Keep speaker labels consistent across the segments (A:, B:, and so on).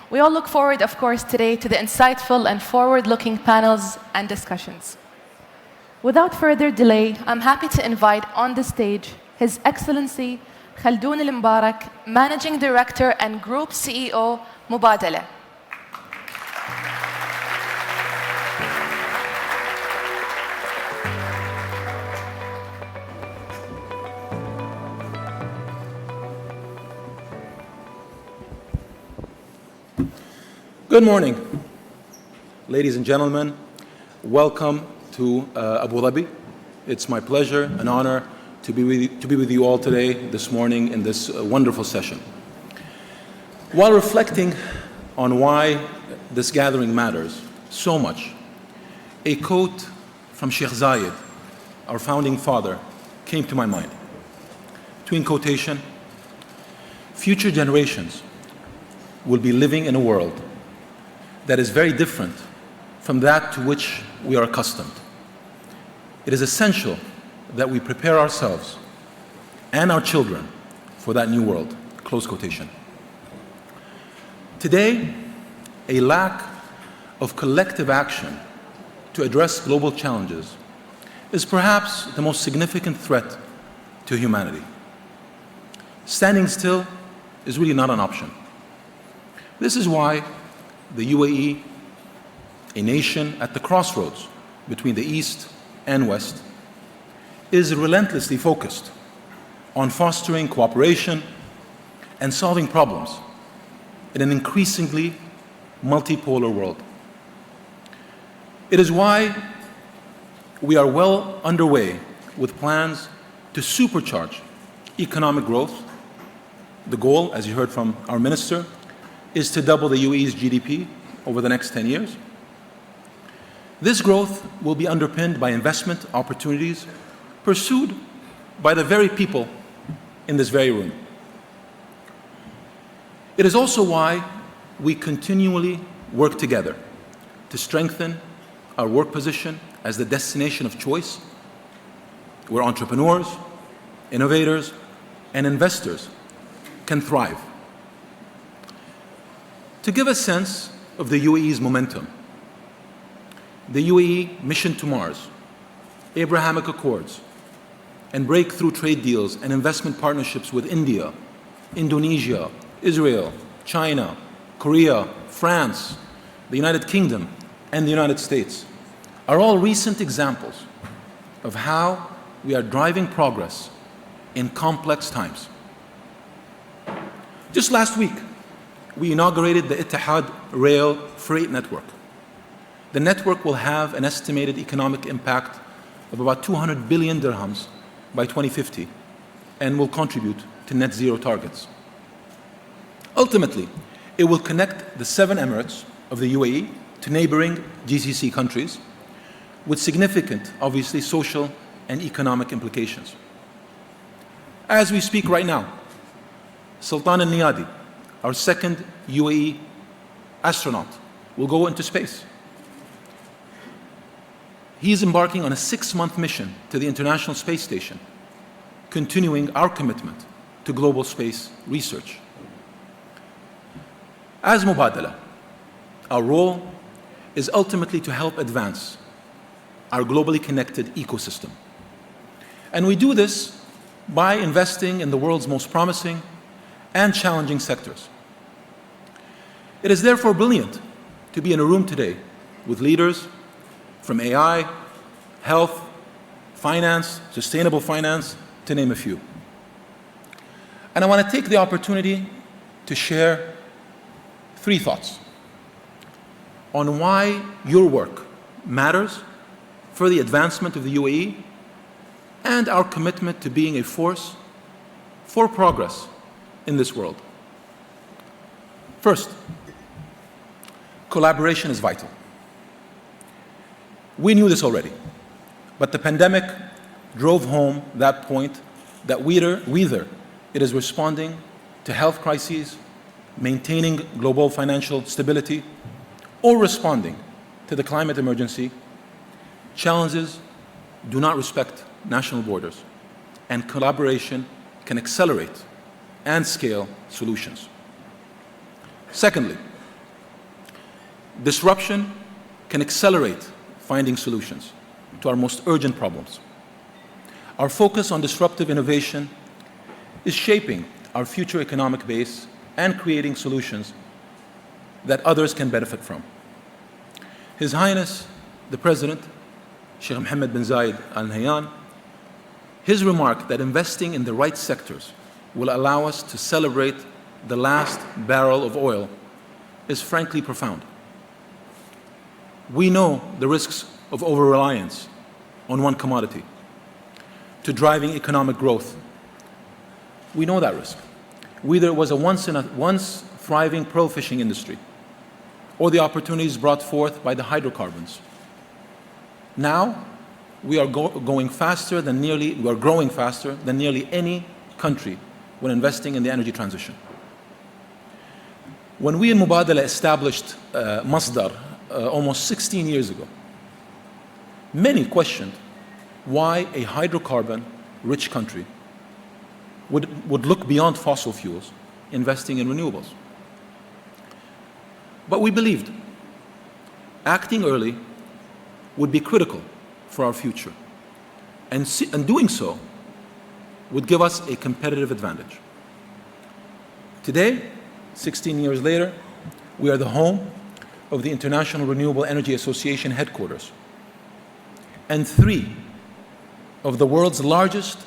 A: We all look forward, of course, today to the insightful and forward-looking panels and discussions. Without further delay, I'm happy to invite on the stage His Excellency Khaldoon Mubarak, Managing Director and Group CEO, Mubarak.
B: Good morning, ladies and gentlemen. Welcome to Abu Dhabi. It's my pleasure and honor to be with you all today, this morning, in this wonderful session. While reflecting on why this gathering matters so much, a quote from Sheikh Zayed, our founding father, came to my mind. Between quotation, future generations will be living in a world that is very different from that to which we are accustomed. It is essential that we prepare ourselves and our children for that new world, close quotation. Today, a lack of collective action to address global challenges is perhaps the most significant threat to humanity. Standing still is really not an option. This is why the UAE, a nation at the crossroads between the East and West, is relentlessly focused on fostering cooperation and solving problems in an increasingly multipolar world. It is why we are well underway with plans to supercharge economic growth. The goal, as you heard from our minister, is to double the UAE's GDP over the next 10 years. This growth will be underpinned by investment opportunities pursued by the very people in this very room. It is also why we continually work together to strengthen our work position as the destination of choice, where entrepreneurs, innovators, and investors can thrive. To give a sense of the UAE's momentum, the UAE Mission to Mars, Abrahamic Accords, and breakthrough trade deals and investment partnerships with India, Indonesia, Israel, China, Korea, France, the United Kingdom, and the United States are all recent examples of how we are driving progress in complex times. Just last week, we inaugurated the Etihad Rail Freight Network. The network will have an estimated economic impact of about 200 billion dirhams by 2050 and will contribute to net zero targets. Ultimately, it will connect the 7 Emirates of the UAE to neighboring GCC countries with significant, obviously, social and economic implications. As we speak right now, Sultan al-Niyadi, our second UAE astronaut, will go into space. He is embarking on a 6-month mission to the International Space Station, continuing our commitment to global space research. As Mubadala, our role is ultimately to help advance our globally connected ecosystem. And we do this by investing in the world's most promising and challenging sectors. It is therefore brilliant to be in a room today with leaders from AI, health, finance, sustainable finance, to name a few. And I want to take the opportunity to share 3 thoughts on why your work matters for the advancement of the UAE and our commitment to being a force for progress in this world. First, collaboration is vital. We knew this already, but the pandemic drove home that point that whether it is responding to health crises, maintaining global financial stability, or responding to the climate emergency, challenges do not respect national borders, and collaboration can accelerate and scale solutions. Secondly, Disruption can accelerate finding solutions to our most urgent problems. Our focus on disruptive innovation is shaping our future economic base and creating solutions that others can benefit from. His Highness, the President, Sheikh Mohammed bin Zayed Al Nahyan, his remark that investing in the right sectors will allow us to celebrate the last barrel of oil is frankly profound. We know the risks of over-reliance on one commodity to driving economic growth. We know that risk. Whether it was a once thriving pearl fishing industry or the opportunities brought forth by the hydrocarbons. Now, we are growing faster than nearly any country when investing in the energy transition. When we in Mubadala established Masdar almost 16 years ago, many questioned why a hydrocarbon-rich country would look beyond fossil fuels, investing in renewables. But we believed acting early would be critical for our future, and doing so would give us a competitive advantage. Today, 16 years later, we are the home of the International Renewable Energy Association headquarters, and 3 of the world's largest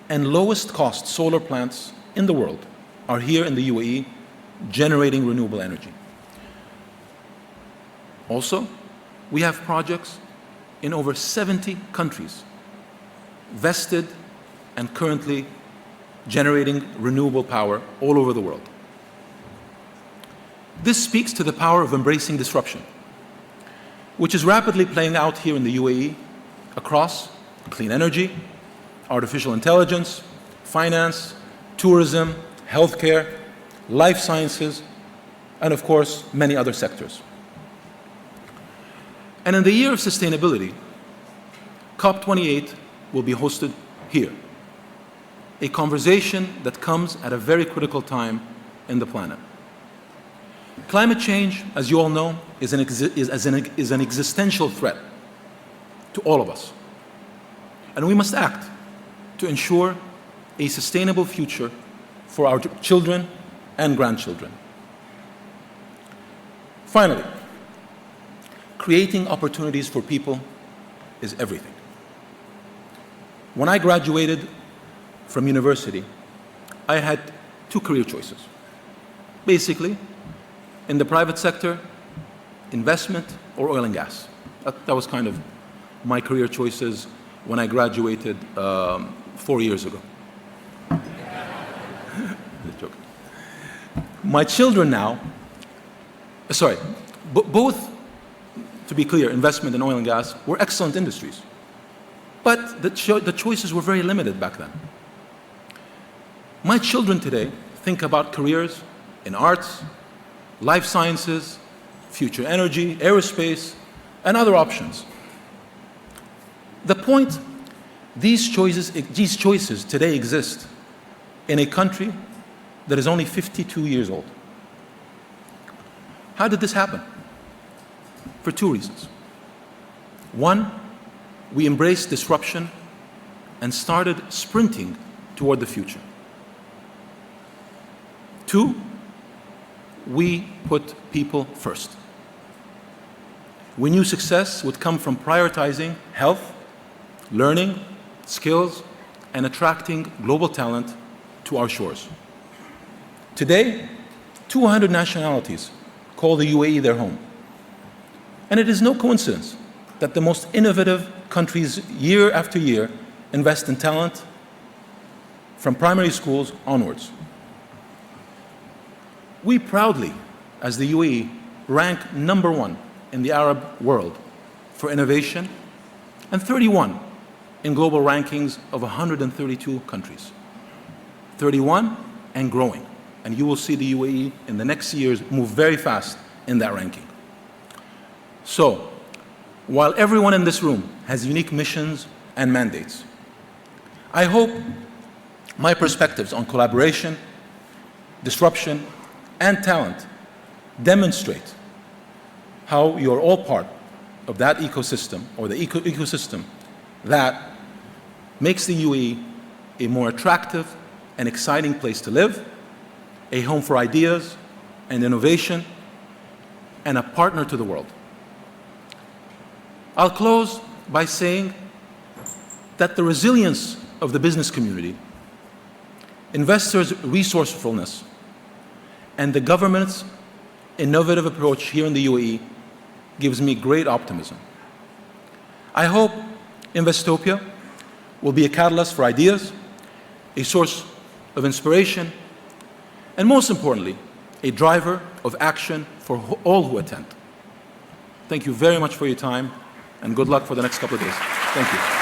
B: and lowest cost solar plants in the world are here in the UAE generating renewable energy. Also, we have projects in over 70 countries vested and currently generating renewable power all over the world. This speaks to the power of embracing disruption, which is rapidly playing out here in the UAE across clean energy, artificial intelligence, finance, tourism, healthcare, life sciences, and of course, many other sectors. And in the year of sustainability, COP28 will be hosted here, a conversation that comes at a very critical time in the planet. Climate change, as you all know, is an existential threat to all of us. And we must act to ensure a sustainable future for our children and grandchildren. Finally, creating opportunities for people is everything. When I graduated from university, I had 2 career choices. Basically, in the private sector, investment or oil and gas. That was kind of my career choices when I graduated 4 years ago. My children now, both, to be clear, investment and oil and gas were excellent industries. But the choices were very limited back then. My children today think about careers in arts, life sciences, future energy, aerospace, and other options. The point, these choices today exist in a country that is only 52 years old. How did this happen? For 2 reasons. One, we embraced disruption and started sprinting toward the future. 2, we put people first. We knew success would come from prioritizing health, learning, skills, and attracting global talent to our shores. Today, 200 nationalities call the UAE their home. And it is no coincidence that the most innovative countries year after year invest in talent from primary schools onwards. We proudly, as the UAE, rank #1 in the Arab world for innovation and 31 in global rankings of 132 countries. 31 and growing. And you will see the UAE in the next years move very fast in that ranking. So, while everyone in this room has unique missions and mandates, I hope my perspectives on collaboration, disruption, and talent demonstrate how you're all part of that ecosystem, or the ecosystem that makes the UAE a more attractive and exciting place to live, a home for ideas and innovation, and a partner to the world. I'll close by saying that the resilience of the business community, investors' resourcefulness, and the government's innovative approach here in the UAE gives me great optimism. I hope Investopia will be a catalyst for ideas, a source of inspiration, and most importantly, a driver of action for all who attend. Thank you very much for your time, and good luck for the next couple of days. Thank you.